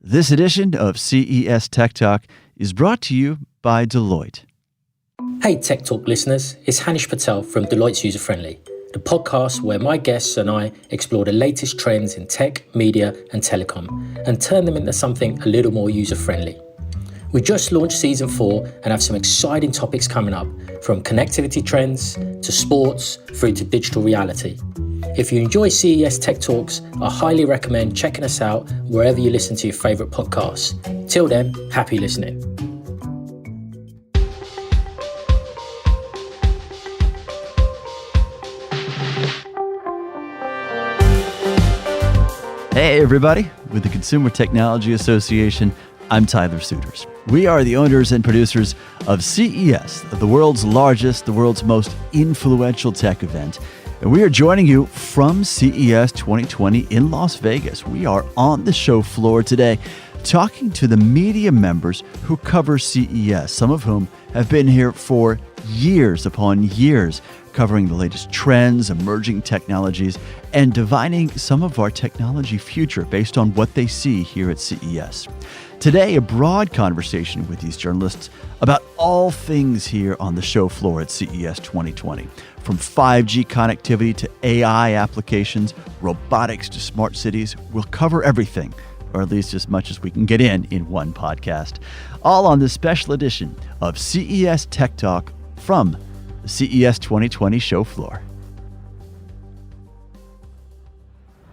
This edition of CES Tech Talk is brought to you by Deloitte. Hey Tech Talk listeners, it's Hanish Patel from Deloitte's User Friendly, the podcast where my guests and I explore the latest trends in tech, media and telecom and turn them into something a little more user-friendly. We just launched Season 4 and have some exciting topics coming up, from connectivity trends to sports through to digital reality. If you enjoy CES Tech Talks, I highly recommend checking us out wherever you listen to your favourite podcasts. Till then, happy listening. Hey everybody, with the Consumer Technology Association, I'm Tyler Suiters. We are the owners and producers of CES, the world's largest, the world's most influential tech event. And we are joining you from CES 2020 in Las Vegas. We are on the show floor today talking to the media members who cover CES, some of whom have been here for years upon years, covering the latest trends, emerging technologies, and divining some of our technology future based on what they see here at CES. Today, a broad conversation with these journalists about all things here on the show floor at CES 2020, from 5G connectivity to AI applications, robotics to smart cities. We'll cover everything, or at least as much as we can get in one podcast, all on this special edition of CES Tech Talk from the CES 2020 show floor.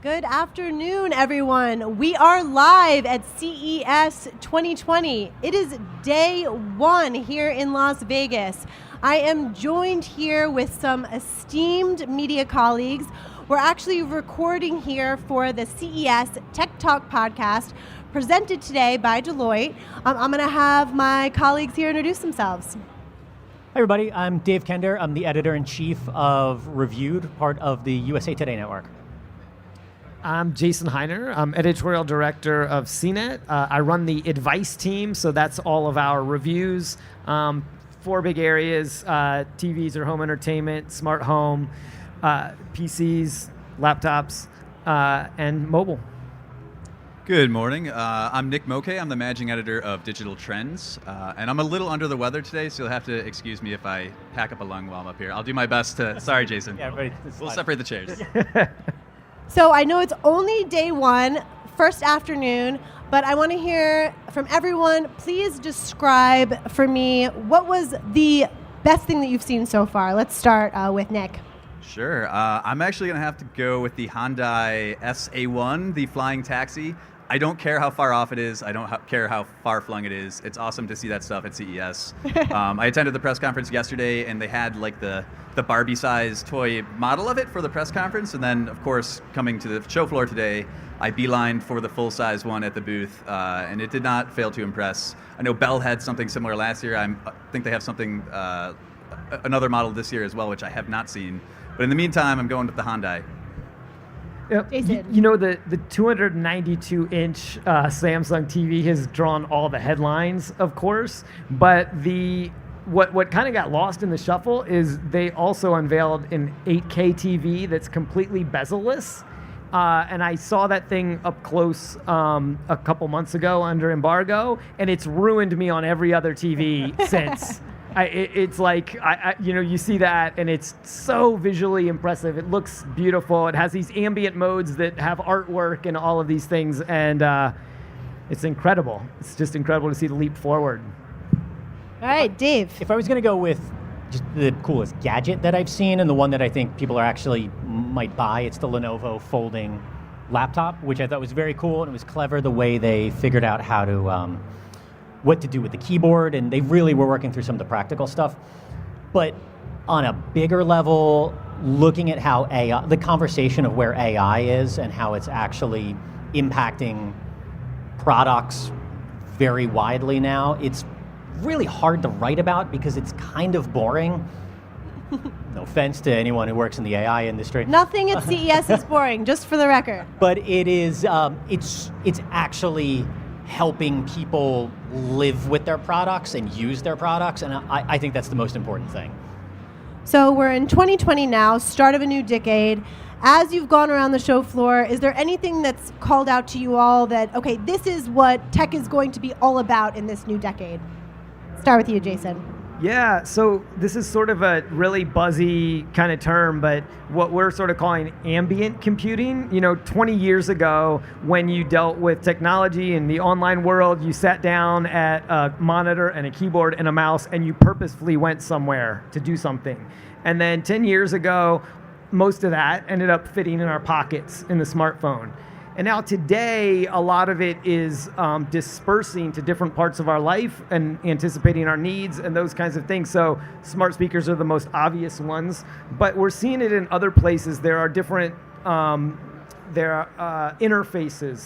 Good afternoon, everyone. We are live at CES 2020. It is day one here in Las Vegas. I am joined here with some esteemed media colleagues. We're actually recording here for the CES Tech Talk podcast presented today by Deloitte. I'm going to have my colleagues here introduce themselves. Hi everybody, I'm Dave Kender. I'm the editor-in-chief of Reviewed, part of the USA Today network. I'm Jason Hiner. I'm editorial director of CNET. I run the advice team, so that's all of our reviews. Four big areas: TVs or home entertainment, smart home, PCs, laptops, and mobile. Good morning. I'm Nick Mokey. I'm the managing editor of Digital Trends, and I'm a little under the weather today, so you'll have to excuse me if I pack up a lung while I'm up here. I'll do my best to. Sorry, Jason. Yeah, we'll separate the chairs. So I know it's only day one, first afternoon, but I want to hear from everyone. Please describe for me what was the best thing that you've seen so far. Let's start with Nick. Sure. I'm actually going to have to go with the Hyundai SA1, the flying taxi. I don't care how far off it is. I don't care how far flung it is. It's awesome to see that stuff at CES. I attended the press conference yesterday, and they had like the Barbie-sized toy model of it for the press conference. And then, of course, coming to the show floor today, I beelined for the full-size one at the booth, and it did not fail to impress. I know Bell had something similar last year. I think they have something, another model this year as well, which I have not seen. But in the meantime, I'm going with the Hyundai. Jason. You know, the 292-inch Samsung TV has drawn all the headlines, of course, but what kind of got lost in the shuffle is they also unveiled an 8K TV that's completely bezel-less. And I saw that thing up close a couple months ago under embargo, and it's ruined me on every other TV since. It's like, you see that, and it's so visually impressive. It looks beautiful. It has these ambient modes that have artwork and all of these things, and it's incredible. It's just incredible to see the leap forward. All right, Dave. If I was going to go with just the coolest gadget that I've seen, and the one that I think people are actually might buy, it's the Lenovo folding laptop, which I thought was very cool, and it was clever the way they figured out how to what to do with the keyboard, and they really were working through some of the practical stuff. But on a bigger level, looking at how AI, the conversation of where AI is and how it's actually impacting products very widely now, it's really hard to write about because it's kind of boring. No offense to anyone who works in the AI industry. Nothing at CES is boring, just for the record. But it is, it's actually helping people live with their products and use their products, and I think that's the most important thing. So we're in 2020 now, start of a new decade, As you've gone around the show floor, is there anything that's called out to you all that, okay, this is what tech is going to be all about in this new decade? Start with you, Jason. Yeah, so this is sort of a really buzzy kind of term, but what we're sort of calling ambient computing. 20 years ago, when you dealt with technology in the online world, you sat down at a monitor and a keyboard and a mouse, and you purposefully went somewhere to do something. And then 10 years ago, most of that ended up fitting in our pockets in the smartphone. And now today, a lot of it is dispersing to different parts of our life and anticipating our needs and those kinds of things. So smart speakers are the most obvious ones, but we're seeing it in other places. There are different interfaces.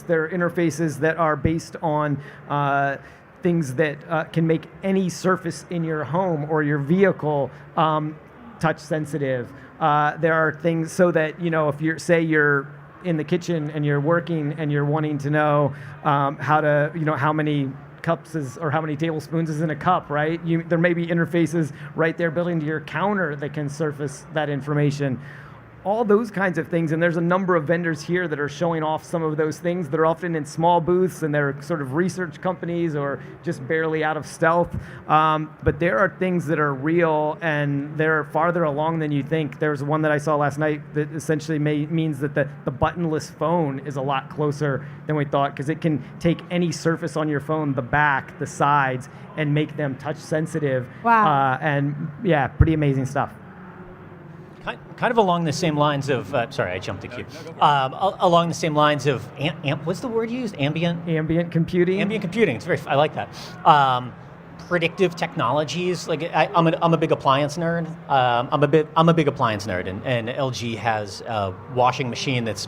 There are interfaces that are based on things that can make any surface in your home or your vehicle touch sensitive. There are things so that, if you're in the kitchen and you're working and you're wanting to know how many cups or how many tablespoons is in a cup, right? There may be interfaces right there built into your counter that can surface that information. All those kinds of things, and there's a number of vendors here that are showing off some of those things that are often in small booths, and they're sort of research companies or just barely out of stealth. But there are things that are real, and they're farther along than you think. There's one that I saw last night that essentially means that the buttonless phone is a lot closer than we thought, because it can take any surface on your phone, the back, the sides, and make them touch sensitive. Wow. And yeah, pretty amazing stuff. Kind of along the same lines of, sorry, I jumped the queue. Along the same lines of, what's the word you used? Ambient computing. Ambient computing. I like that. Predictive technologies. Like I'm a big appliance nerd. I'm a big appliance nerd, and LG has a washing machine that's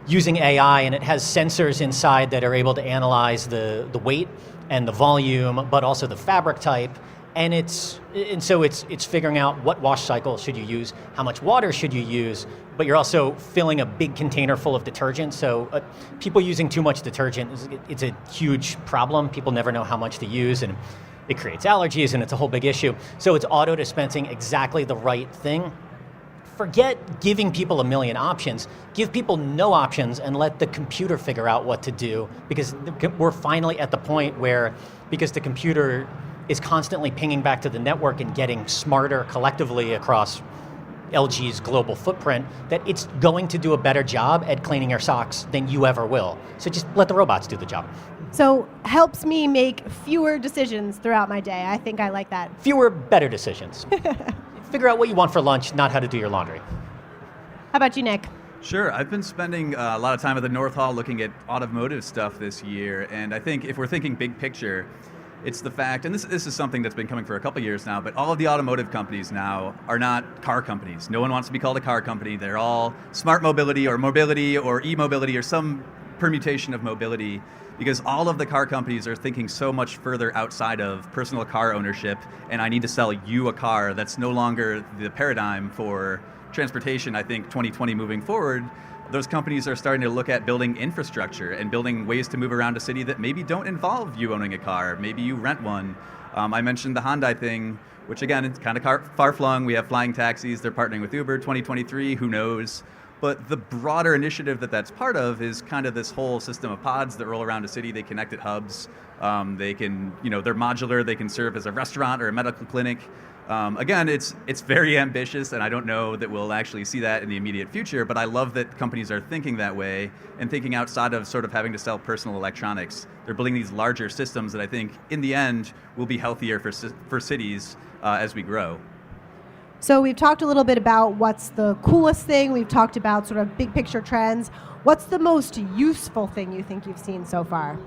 using AI, and it has sensors inside that are able to analyze the weight and the volume, but also the fabric type. And so it's figuring out what wash cycle should you use, how much water should you use, but you're also filling a big container full of detergent. So people using too much detergent, it's a huge problem. People never know how much to use, and it creates allergies, and it's a whole big issue. So it's auto-dispensing exactly the right thing. Forget giving people a million options. Give people no options and let the computer figure out what to do, because we're finally at the point where, because the computer is constantly pinging back to the network and getting smarter collectively across LG's global footprint, that it's going to do a better job at cleaning your socks than you ever will. So just let the robots do the job. So helps me make fewer decisions throughout my day. I think I like that. Fewer, better decisions. Figure out what you want for lunch, not how to do your laundry. How about you, Nick? Sure. I've been spending a lot of time at the North Hall looking at automotive stuff this year, and I think if we're thinking big picture, it's the fact, and this is something that's been coming for a couple years now, but all of the automotive companies now are not car companies. No one wants to be called a car company. They're all smart mobility or e-mobility or some permutation of mobility, because all of the car companies are thinking so much further outside of personal car ownership, and I need to sell you a car. That's no longer the paradigm for transportation. I think 2020 moving forward, those companies are starting to look at building infrastructure and building ways to move around a city that maybe don't involve you owning a car. Maybe you rent one. I mentioned the Hyundai thing, which again, it's kind of far-flung. We have flying taxis. They're partnering with Uber 2023. Who knows? But the broader initiative that's part of is kind of this whole system of pods that roll around a city. They connect at hubs. They can, they're modular. They can serve as a restaurant or a medical clinic. Again, it's very ambitious, and I don't know that we'll actually see that in the immediate future, but I love that companies are thinking that way and thinking outside of sort of having to sell personal electronics. They're building these larger systems that I think, in the end, will be healthier for cities as we grow. So we've talked a little bit about what's the coolest thing. We've talked about sort of big picture trends. What's the most useful thing you think you've seen so far?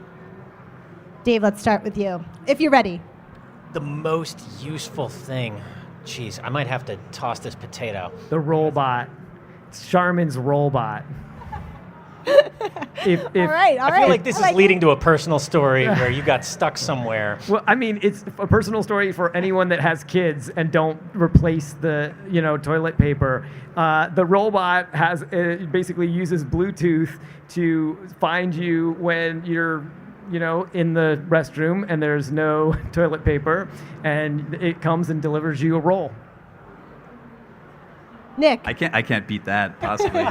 Dave, let's start with you, if you're ready. The most useful thing. Jeez, I might have to toss this potato. The robot. It's Charmin's robot. All right. I feel like this is leading to a personal story where you got stuck somewhere. Well, I mean, it's a personal story for anyone that has kids and don't replace the, toilet paper. The robot basically uses Bluetooth to find you when you're in the restroom and there's no toilet paper, and it comes and delivers you a roll. Nick. I can't beat that possibly.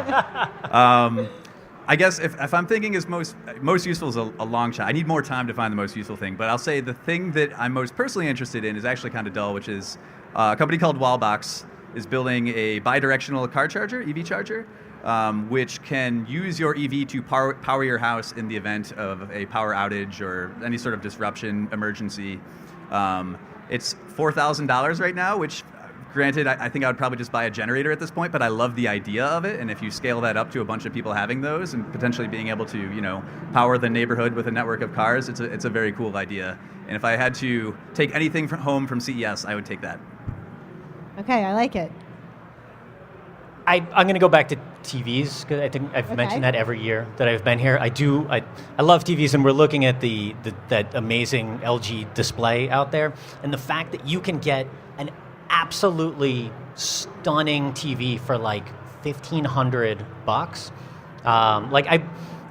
I guess if I'm thinking is most useful is a long shot. I need more time to find the most useful thing. But I'll say the thing that I'm most personally interested in is actually kind of dull, which is a company called Wallbox is building a bidirectional car charger, EV charger, which can use your EV to power your house in the event of a power outage or any sort of disruption, emergency. It's $4,000 right now, which, granted, I think I would probably just buy a generator at this point, but I love the idea of it. And if you scale that up to a bunch of people having those and potentially being able to, power the neighborhood with a network of cars, it's a very cool idea. And if I had to take anything home from CES, I would take that. Okay, I like it. I'm going to go back to TVs because I think I've mentioned that every year that I've been here. I love TVs, and we're looking at that amazing LG display out there, and the fact that you can get an absolutely stunning TV for like $1,500.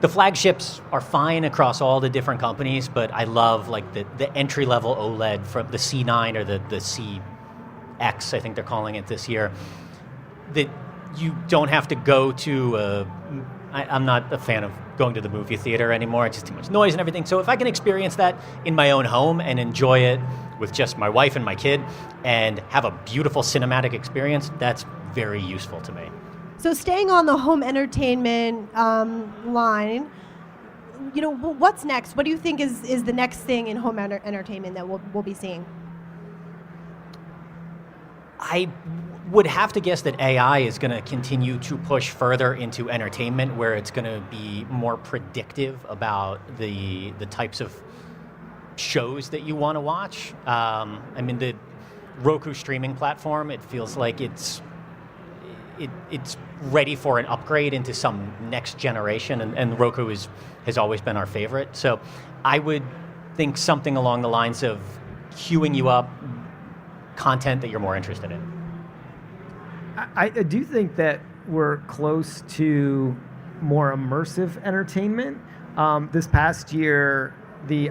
The flagships are fine across all the different companies, but I love like the entry level OLED from the C9 or the CX, I think they're calling it this year. That you don't have to go to. I'm not a fan of going to the movie theater anymore. It's just too much noise and everything. So if I can experience that in my own home and enjoy it with just my wife and my kid and have a beautiful cinematic experience, that's very useful to me. So staying on the home entertainment line, what's next? What do you think is the next thing in home entertainment that we'll be seeing? I would have to guess that AI is going to continue to push further into entertainment, where it's going to be more predictive about the types of shows that you want to watch. The Roku streaming platform, it feels like it's ready for an upgrade into some next generation, and Roku has always been our favorite. So I would think something along the lines of queuing you up content that you're more interested in. I do think that we're close to more immersive entertainment. This past year, the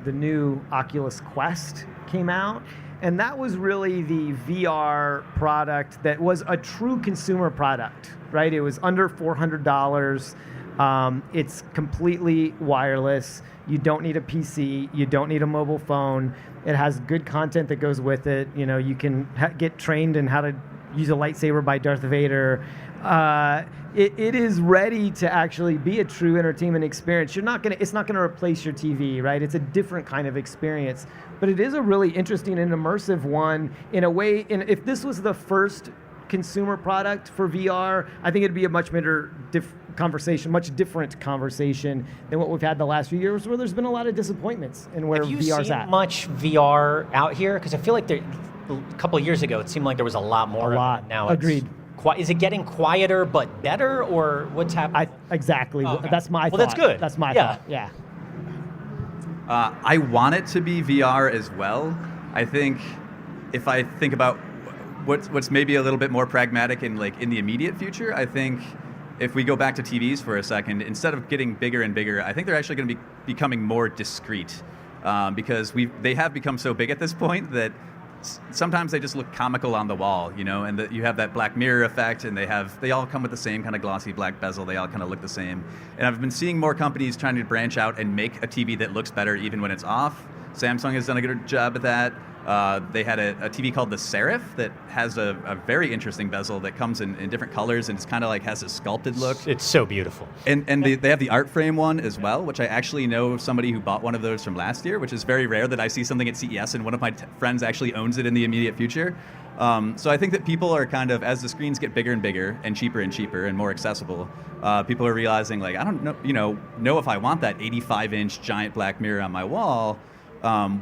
new Oculus Quest came out, and that was really the VR product that was a true consumer product, right? It was under $400. It's completely wireless. You don't need a PC. You don't need a mobile phone. It has good content that goes with it. You can get trained in how to use a lightsaber by Darth Vader. It is ready to actually be a true entertainment experience. It's not gonna replace your TV, right? It's a different kind of experience, but it is a really interesting and immersive one in a way. And if this was the first consumer product for VR, I think it'd be a much better much different conversation than what we've had the last few years, where there's been a lot of disappointments in where VR's at. Have you seen much VR out here? Because I feel like a couple of years ago, it seemed like there was a lot more. Now Agreed. Is it getting quieter but better, or what's happening? Exactly. Oh, okay. That's my thought. Well, that's good. That's my thought. Yeah. I want it to be VR as well. I think if I think about what's maybe a little bit more pragmatic in the immediate future, I think if we go back to TVs for a second, instead of getting bigger and bigger, I think they're actually going to be becoming more discrete because they have become so big at this point that sometimes they just look comical on the wall, and you have that Black Mirror effect, and they all come with the same kind of glossy black bezel. They all kind of look the same. And I've been seeing more companies trying to branch out and make a TV that looks better even when it's off. Samsung has done a good job at that. They had a TV called the Serif that has a very interesting bezel that comes in different colors, and it's kind of like has a sculpted look. It's so beautiful. And they have the art frame one as well, which I actually know somebody who bought one of those from last year, which is very rare that I see something at CES and one of my friends actually owns it in the immediate future. So I think that people are kind of, as the screens get bigger and bigger and cheaper and more accessible, people are realizing I don't know if I want that 85-inch giant Black Mirror on my wall.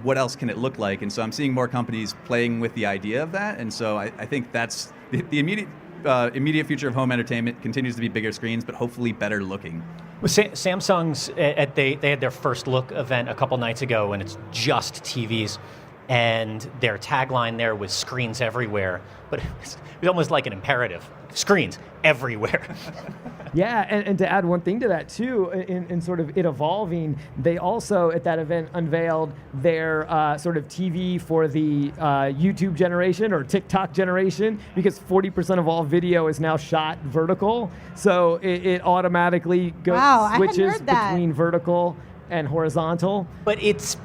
What else can it look like? And so I'm seeing more companies playing with the idea of that. And so I think that's the immediate future of home entertainment continues to be bigger screens, but hopefully better looking. Well, Samsung's they had their first look event a couple nights ago, and it's just TVs. and their tagline there was "screens everywhere," but it was almost like an imperative: screens everywhere. Yeah, and to add one thing to that too, in sort of it evolving, they also at that event unveiled their sort of TV for the YouTube generation or TikTok generation, because 40% of all video is now shot vertical, so it automatically goes switches between vertical and horizontal. But it's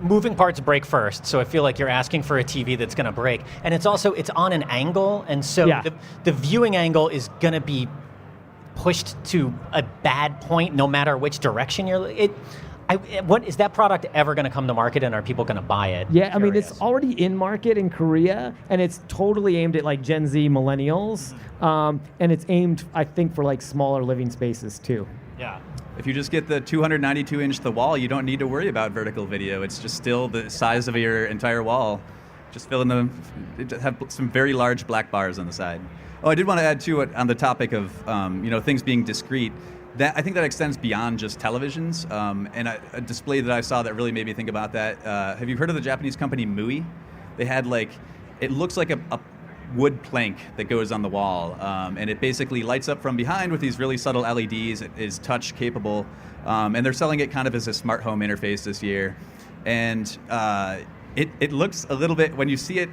moving parts break first, so I feel like you're asking for a TV that's going to break, and it's on an angle, and so the viewing angle is going to be pushed to a bad point no matter which direction what is that product ever going to come to market, and are people going to buy it? Yeah, I mean, it's already in market in Korea, and it's totally aimed at like Gen Z millennials, and it's aimed, I think, for like smaller living spaces too. Yeah. If you just get the 292-inch the wall, you don't need to worry about vertical video. It's just still the size of your entire wall. Just fill in have some very large black bars on the side. Oh, I did want to add to it on the topic of things being discrete. That I think that extends beyond just televisions. And a display that I saw that really made me think about that. Have you heard of the Japanese company Mokey? They had it looks like a wood plank that goes on the wall, and it basically lights up from behind with these really subtle LEDs. It is touch capable, and they're selling it kind of as a smart home interface this year. And it looks a little bit, when you see it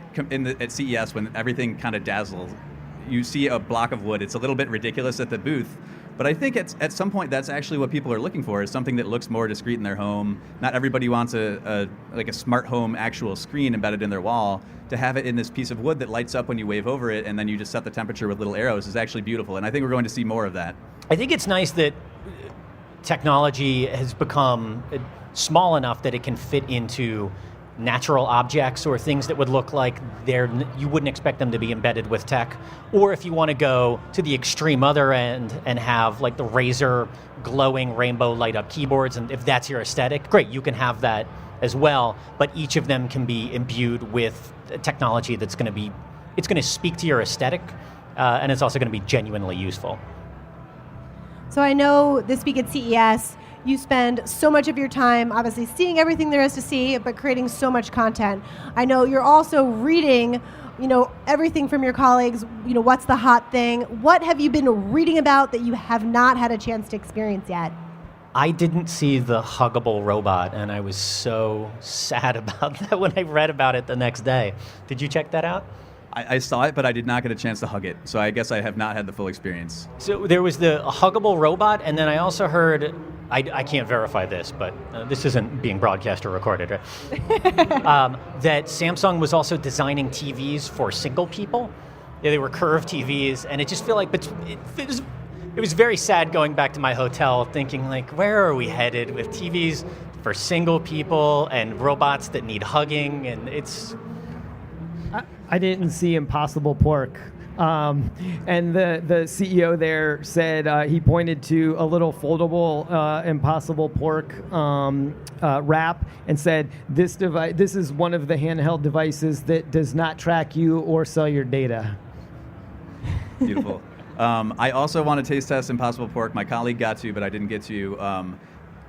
at CES, when everything kind of dazzles, you see a block of wood. It's a little bit ridiculous at the booth, but I think at some point that's actually what people are looking for, is something that looks more discreet in their home. Not everybody wants a smart home actual screen embedded in their wall. To have it in this piece of wood that lights up when you wave over it, and then you just set the temperature with little arrows, is actually beautiful, and I think we're going to see more of that. I think it's nice that technology has become small enough that it can fit into natural objects or things that would look like you wouldn't expect them to be embedded with tech. Or if you want to go to the extreme other end and have like the Razer glowing rainbow light up keyboards, and if that's your aesthetic, great, you can have that as well. But each of them can be imbued with technology that's going to speak to your aesthetic, and it's also going to be genuinely useful. So I know this week at CES, you spend so much of your time obviously seeing everything there is to see, but creating so much content. I know you're also reading, everything from your colleagues, what's the hot thing? What have you been reading about that you have not had a chance to experience yet? I didn't see the huggable robot, and I was so sad about that when I read about it the next day. Did you check that out? I saw it, but I did not get a chance to hug it, so I guess I have not had the full experience. So there was the huggable robot, and then I also heard, I can't verify this, but this isn't being broadcast or recorded, right? That Samsung was also designing TVs for single people. Yeah, they were curved TVs, and it just felt like it was very sad going back to my hotel thinking, like, where are we headed with TVs for single people and robots that need hugging? And it's... I didn't see Impossible Pork. And the CEO there said he pointed to a little foldable Impossible Pork wrap and said, this is one of the handheld devices that does not track you or sell your data. Beautiful. I also want to taste test Impossible Pork. My colleague got to, but I didn't get to.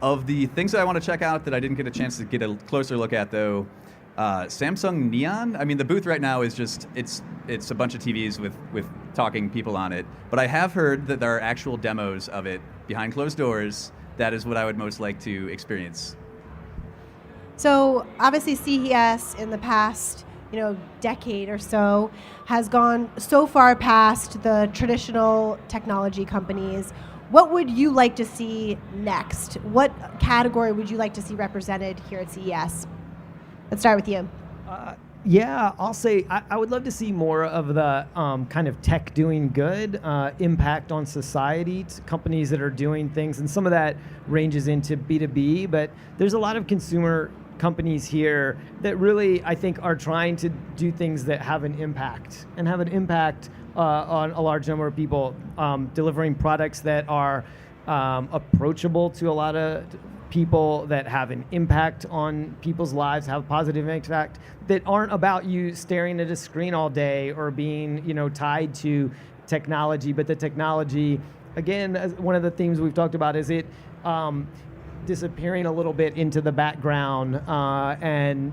Of the things that I want to check out that I didn't get a chance to get a closer look at, though, Samsung Neon. I mean, the booth right now is just, it's a bunch of TVs with talking people on it. But I have heard that there are actual demos of it behind closed doors. That is what I would most like to experience. So obviously CES in the past, decade or so has gone so far past the traditional technology companies. What would you like to see next? What category would you like to see represented here at CES? Let's start with you. Yeah, I'll say I would love to see more of the kind of tech doing good, impact on society, companies that are doing things, and some of that ranges into B2B, but there's a lot of consumer companies here that really, I think, are trying to do things that have an impact on a large number of people, delivering products that are approachable to a lot of people, that have an impact on people's lives, have a positive impact, that aren't about you staring at a screen all day or being, tied to technology. But the technology, again, one of the themes we've talked about is it disappearing a little bit into the background and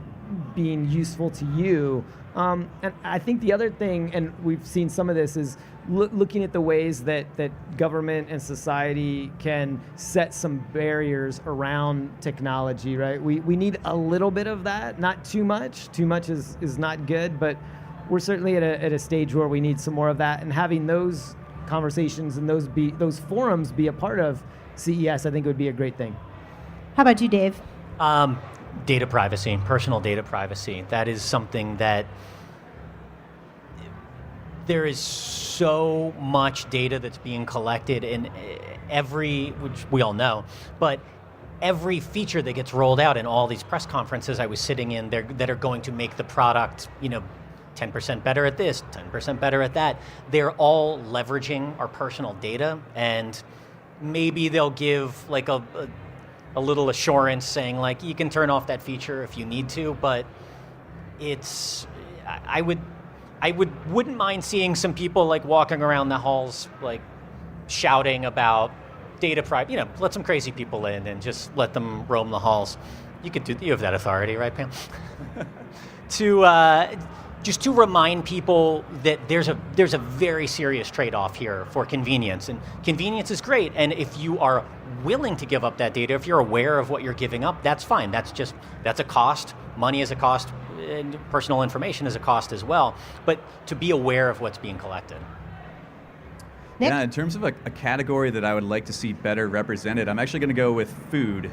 being useful to you. And I think the other thing, and we've seen some of this, is looking at the ways that government and society can set some barriers around technology, right? We need a little bit of that, not too much. Too much is not good, but we're certainly at a stage where we need some more of that, and having those conversations and those forums be a part of CES, I think would be a great thing. How about you, Dave? Data privacy, personal data privacy. That is something that there is so much data that's being collected in which we all know, but every feature that gets rolled out in all these press conferences I was sitting in that are going to make the product, 10% better at this, 10% better at that. They're all leveraging our personal data, and maybe they'll give like a little assurance saying like, you can turn off that feature if you need to, but I wouldn't mind seeing some people like walking around the halls like shouting about data privacy. Let some crazy people in and just let them roam the halls. You have that authority, right, Pam? Just to remind people that there's a very serious trade-off here for convenience, and convenience is great. And if you are willing to give up that data, if you're aware of what you're giving up, that's fine. That's a cost. Money is a cost, and personal information is a cost as well. But to be aware of what's being collected. Nick? Yeah, in terms of a category that I would like to see better represented, I'm actually going to go with food,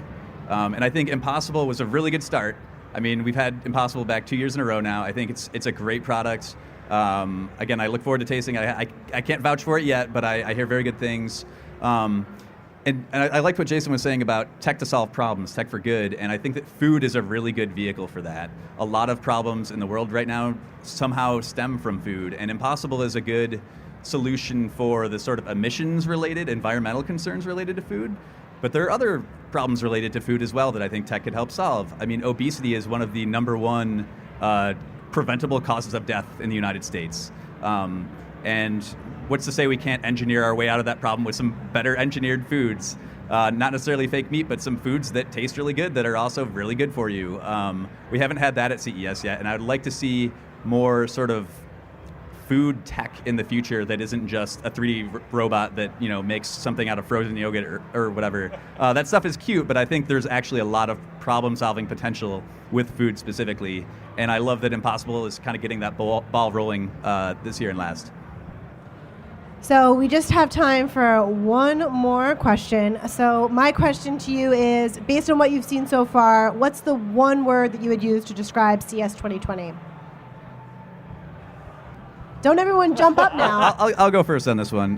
and I think Impossible was a really good start. I mean, we've had Impossible back 2 years in a row now. I think it's a great product. Again, I look forward to tasting it. I can't vouch for it yet, but I hear very good things. And I liked what Jason was saying about tech to solve problems, tech for good, and I think that food is a really good vehicle for that. A lot of problems in the world right now somehow stem from food, and Impossible is a good solution for the sort of emissions-related, environmental concerns related to food. But there are other problems related to food as well that I think tech could help solve. I mean, obesity is one of the number one preventable causes of death in the United States. And what's to say we can't engineer our way out of that problem with some better engineered foods? Not necessarily fake meat, but some foods that taste really good that are also really good for you. We haven't had that at CES yet, and I would like to see more sort of food tech in the future that isn't just a 3D robot that makes something out of frozen yogurt or whatever. That stuff is cute, but I think there's actually a lot of problem-solving potential with food specifically, and I love that Impossible is kind of getting that ball rolling this year and last. So we just have time for one more question. So my question to you is, based on what you've seen so far, what's the one word that you would use to describe CES 2020? Don't everyone jump up now. I'll go first on this one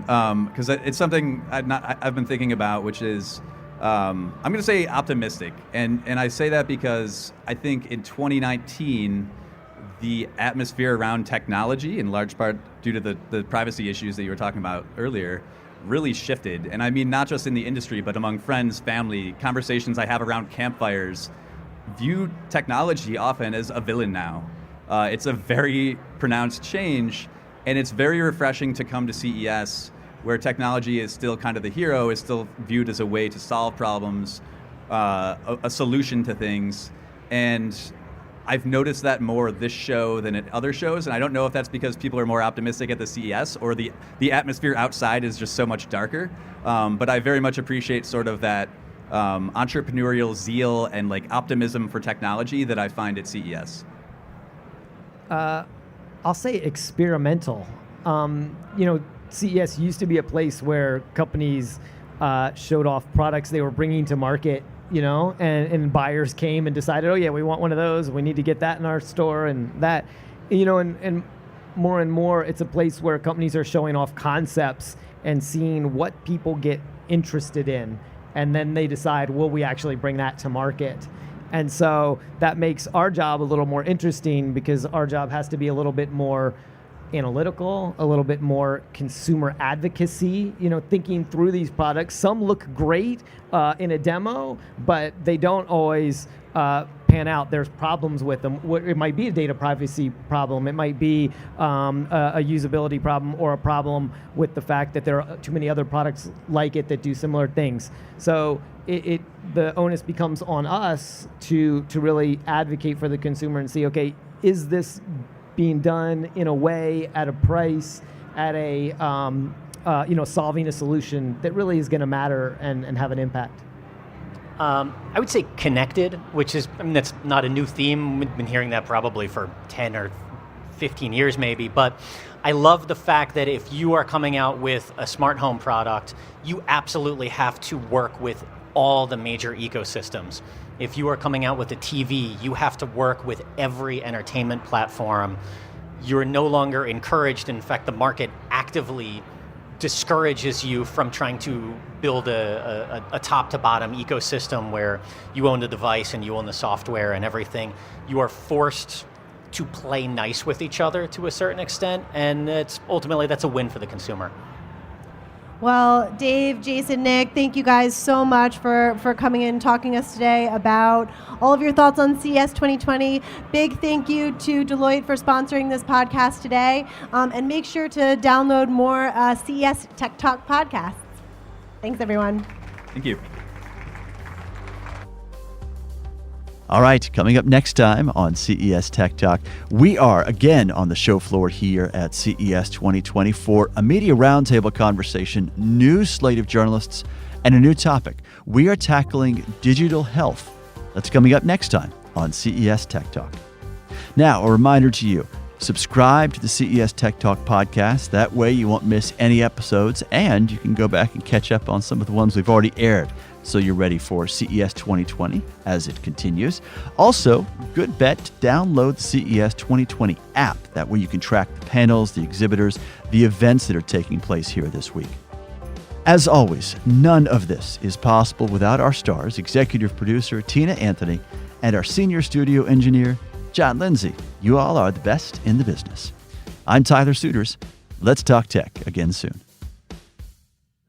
because it's something I've been thinking about, which is I'm going to say optimistic, and I say that because I think in 2019 the atmosphere around technology, in large part due to the privacy issues that you were talking about earlier, really shifted. And I mean not just in the industry, but among friends, family, conversations I have around campfires, view technology often as a villain now. It's a very pronounced change. And it's very refreshing to come to CES where technology is still kind of the hero, is still viewed as a way to solve problems, a solution to things. And I've noticed that more this show than at other shows. And I don't know if that's because people are more optimistic at the CES or the atmosphere outside is just so much darker. But I very much appreciate sort of that entrepreneurial zeal and like optimism for technology that I find at CES. I'll say experimental. CES used to be a place where companies showed off products they were bringing to market, and buyers came and decided, oh yeah, we want one of those. We need to get that in our store and that, and more, it's a place where companies are showing off concepts and seeing what people get interested in. And then they decide, will we actually bring that to market? And so that makes our job a little more interesting because our job has to be a little bit more analytical, a little bit more consumer advocacy, thinking through these products. Some look great in a demo, but they don't always pan pan out, there's problems with them. It might be a data privacy problem. It might be a usability problem, or a problem with the fact that there are too many other products like it that do similar things. So the onus becomes on us to really advocate for the consumer and see, okay, is this being done in a way, at a price, at a solving a solution that really is going to matter and have an impact. I would say connected, which is, that's not a new theme. We've been hearing that probably for 10 or 15 years maybe, but I love the fact that if you are coming out with a smart home product, you absolutely have to work with all the major ecosystems. If you are coming out with a TV, you have to work with every entertainment platform. You're no longer encouraged. In fact, the market actively discourages you from trying to build a top-to-bottom ecosystem where you own the device and you own the software and everything. You are forced to play nice with each other to a certain extent, and ultimately that's a win for the consumer. Well, Dave, Jason, Nick, thank you guys so much for coming in and talking to us today about all of your thoughts on CES 2020. Big thank you to Deloitte for sponsoring this podcast today. And make sure to download more CES Tech Talk podcasts. Thanks, everyone. Thank you. All right, coming up next time on CES Tech Talk, we are again on the show floor here at CES 2020 for a media roundtable conversation, new slate of journalists, and a new topic. We are tackling digital health. That's coming up next time on CES Tech Talk. Now, a reminder to you, subscribe to the CES Tech Talk podcast. That way you won't miss any episodes, and you can go back and catch up on some of the ones we've already aired, so you're ready for CES 2020 as it continues. Also, good bet to download the CES 2020 app. That way you can track the panels, the exhibitors, the events that are taking place here this week. As always, none of this is possible without our stars, executive producer Tina Anthony, and our senior studio engineer, John Lindsay. You all are the best in the business. I'm Tyler Suiters. Let's talk tech again soon.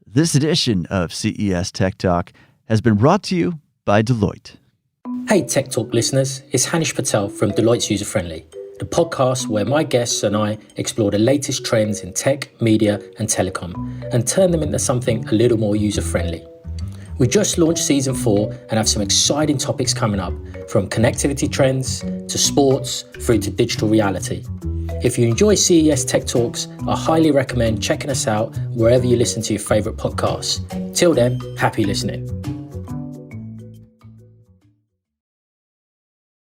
This edition of CES Tech Talk has been brought to you by Deloitte. Hey Tech Talk listeners, it's Hanish Patel from Deloitte's User Friendly, the podcast where my guests and I explore the latest trends in tech, media and telecom and turn them into something a little more user-friendly. We just launched season 4 and have some exciting topics coming up, from connectivity trends to sports through to digital reality. If you enjoy CES Tech Talks, I highly recommend checking us out wherever you listen to your favourite podcasts. Till then, happy listening.